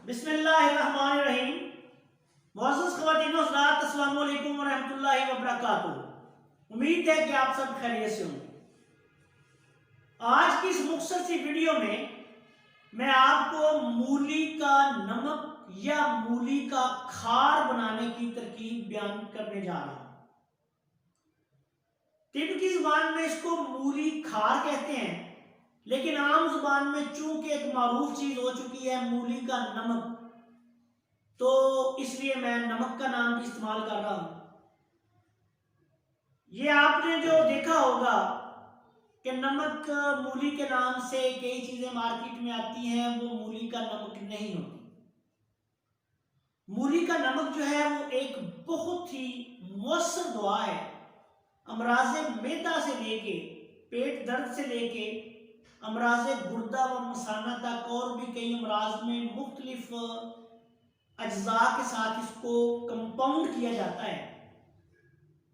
बिस्मिल्लाहिर्रहमानिर्रहीम। मुअज़्ज़ज़ ख़वातीन व हज़रात, अस्सलामु अलैकुम व रहमतुल्लाहि व बरकातुहू। उम्मीद है कि आप सब खैरियत से होंगे। आज की इस मुख्तसर सी वीडियो में मैं आपको मूली का नमक या मूली का खार बनाने की तरकीब बयान करने जा रहा हूं। तिब्बत की जुबान में इसको मूली खार कहते हैं, लेकिन आम जुबान में चूंकि एक मारूफ चीज हो चुकी है मूली का नमक, तो इसलिए मैं नमक का नाम भी इस्तेमाल कर रहा हूं। ये आपने जो देखा होगा कि नमक मूली के नाम से कई चीजें मार्केट में आती हैं, वो मूली का नमक नहीं होती। मूली का नमक जो है वो एक बहुत ही मौसर दवा है। अमराज़े मैदा से लेके, पेट दर्द से लेके अमराज़े गुर्दा व मसाना तक और भी कई अमराज में मुख्तलिफ अज्जा के साथ इसको कंपाउंड किया जाता है,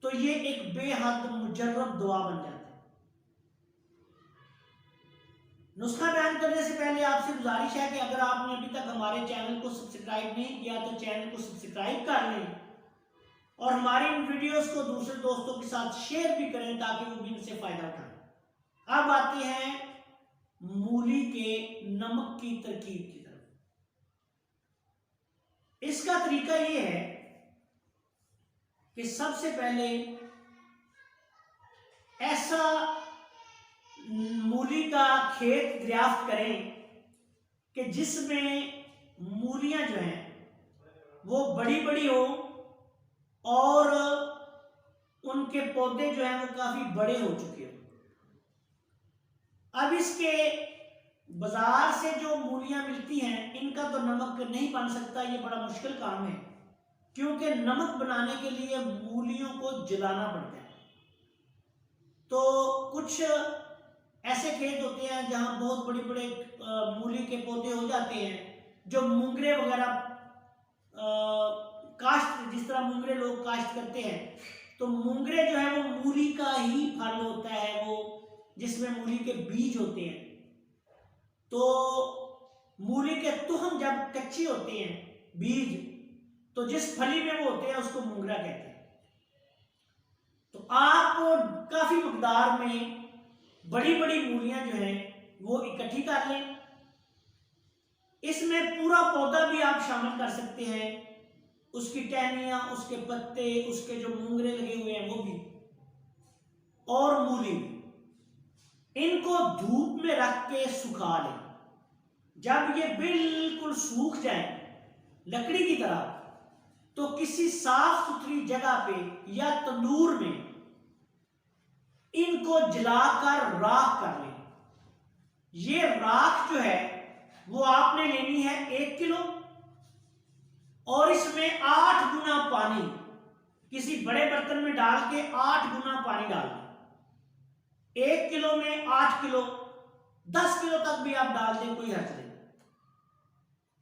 तो ये एक बेहद मुजर्रब दवा बन जाता है। नुस्खा बयान करने से पहले आपसे गुजारिश है कि अगर आपने अभी तक हमारे चैनल को सब्सक्राइब नहीं किया तो चैनल को सब्सक्राइब कर लें और हमारी इन वीडियोस को दूसरे दोस्तों के साथ शेयर भी करें ताकि वो भी इनसे फायदा उठाएं। अब आते हैं मूली के नमक की तरकीब की तरफ। इसका तरीका ये है कि सबसे पहले ऐसा मूली का खेत दरियाफ्त करें कि जिसमें मूलियां जो हैं वो बड़ी बड़ी हो और उनके पौधे जो हैं वो काफी बड़े हो चुके हो। अब इसके बाजार से जो मूलियां मिलती हैं इनका तो नमक नहीं बन सकता, ये बड़ा मुश्किल काम है, क्योंकि नमक बनाने के लिए मूलियों को जलाना पड़ता है। तो कुछ ऐसे खेत होते हैं जहां बहुत बड़े बड़े मूली के पौधे हो जाते हैं, जो मूंगरे वगैरह काश्त, जिस तरह मूंगरे लोग काश्त करते हैं, तो मूंगरे जो है वो मूली का ही फल होता है, वो जिसमें मूली के बीज होते हैं। तो मूली के तुहम जब कच्चे होते हैं, बीज, तो जिस फली में वो होते हैं उसको मूंगरा कहते हैं। तो आप काफी मकदार में बड़ी बड़ी मूलियां जो हैं वो इकट्ठी कर लें। इसमें पूरा पौधा भी आप शामिल कर सकते हैं, उसकी टहनियां, उसके पत्ते, उसके जो मूंगरे लगे हुए हैं वो भी, और मूली भी। इनको धूप में रख के सुखा लें। जब ये बिल्कुल सूख जाए लकड़ी की तरह, तो किसी साफ सुथरी जगह पे या तंदूर में इनको जलाकर राख कर लें। ये राख जो है वो आपने लेनी है 1 किलो, और इसमें 8 गुना पानी किसी बड़े बर्तन में डाल के 8 गुना पानी डाल दें। 1 किलो में 8 किलो, 10 किलो तक भी आप डाल दें, कोई हर्ज नहीं।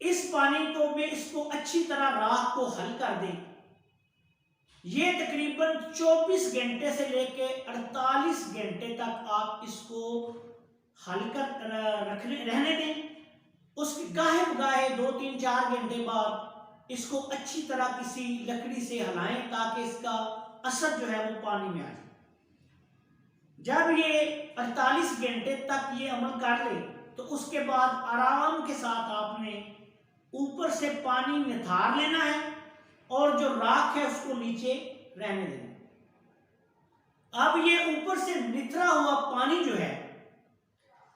इस पानी को भी इसको अच्छी तरह राख को हल कर दें। ये तकरीबन 24 घंटे से लेके 48 घंटे तक आप इसको हल कर रहने दें। उसके गाहे बगाहे 2, 3, 4 घंटे बाद इसको अच्छी तरह किसी लकड़ी से हिलाएं ताकि इसका असर जो है वो पानी में आ जाए। जब ये 48 घंटे तक ये अमल कर ले तो उसके बाद आराम के साथ आपने ऊपर से पानी निथार लेना है और जो राख है उसको नीचे रहने देना। अब ये ऊपर से निथरा हुआ पानी जो है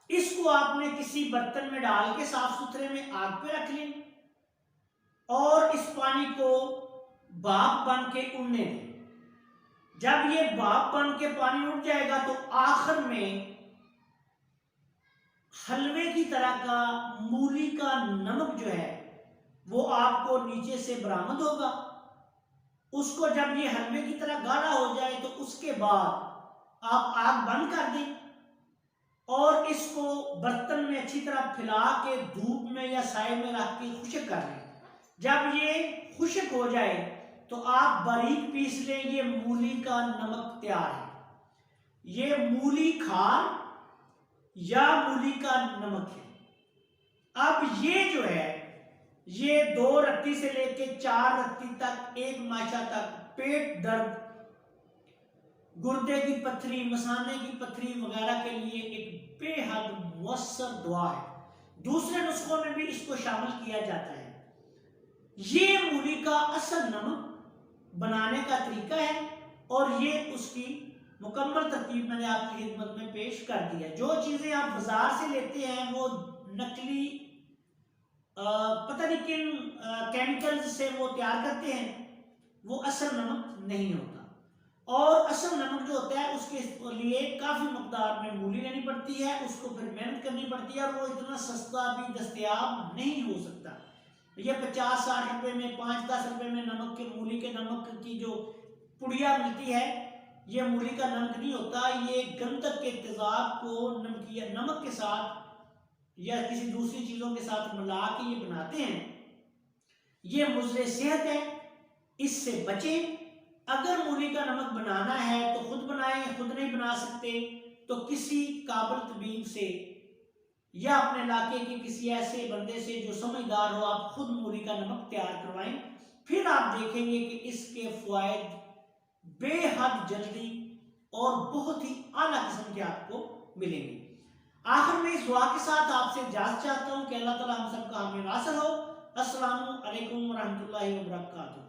इसको आपने किसी बर्तन में डाल के साफ सुथरे में आग पे रख लें और इस पानी को भाप बन के उड़ने दें। जब ये भाप बन के पानी उड़ जाएगा तो आखिर में हलवे की तरह का मूली का नमक जो है वो आपको नीचे से बरामद होगा। उसको जब ये हलवे की तरह गाढ़ा हो जाए तो उसके बाद आप आग बंद कर दें और इसको बर्तन में अच्छी तरह फैला के धूप में या साए में रख के खुश्क कर लें। जब ये खुश्क हो जाए तो आप बारीक पीस लें। ये मूली का नमक तैयार है। ये मूली खार या मूली का नमक है। अब ये जो है ये 2 रत्ती से लेके 4 रत्ती तक, एक माशा तक पेट दर्द, गुर्दे की पथरी, मसाने की पथरी वगैरह के लिए एक बेहद मुअस्सर दुआ है। दूसरे नुस्खों में भी इसको शामिल किया जाता है। ये मूली का असल नमक बनाने का तरीका है और ये उसकी मुकम्मल तरतीब मैंने आपकी खिदमत में पेश कर दी है। जो चीजें आप बाजार से लेते हैं वो नकली पता नहीं किन केमिकल्स से वो तैयार करते हैं, वो असल नमक नहीं होता। और असल नमक जो होता है उसके लिए काफी मकदार में मूली लेनी पड़ती है, उसको फिर मेहनत करनी पड़ती है और वो इतना सस्ता भी दस्तयाब नहीं हो सकता। ये 50-60 रुपए में, 5-10 रुपए में नमक के, मूली के नमक की जो पुड़िया मिलती है, ये मूली का नमक नहीं होता। ये गंधक के तेजाब को नमक के साथ या किसी दूसरी चीजों के साथ मिला के ये बनाते हैं। ये मुज़र सेहत है, इससे बचें। अगर मूली का नमक बनाना है तो खुद बनाएं, खुद नहीं बना सकते तो किसी काबिल तबीब से या अपने इलाके के किसी ऐसे बंदे से जो समझदार हो, आप खुद मूली का नमक तैयार करवाएं। फिर आप देखेंगे कि इसके फायदे बेहद जल्दी और बहुत ही आला किस्म के आपको मिलेंगे। आखिर में इस दुआ के साथ आपसे इजाजत चाहता हूं कि अल्लाह ताला हम सबका हामी वासिल हो। अस्सलामु अलैकुम व रहमतुल्लाहि व बरकातुहू।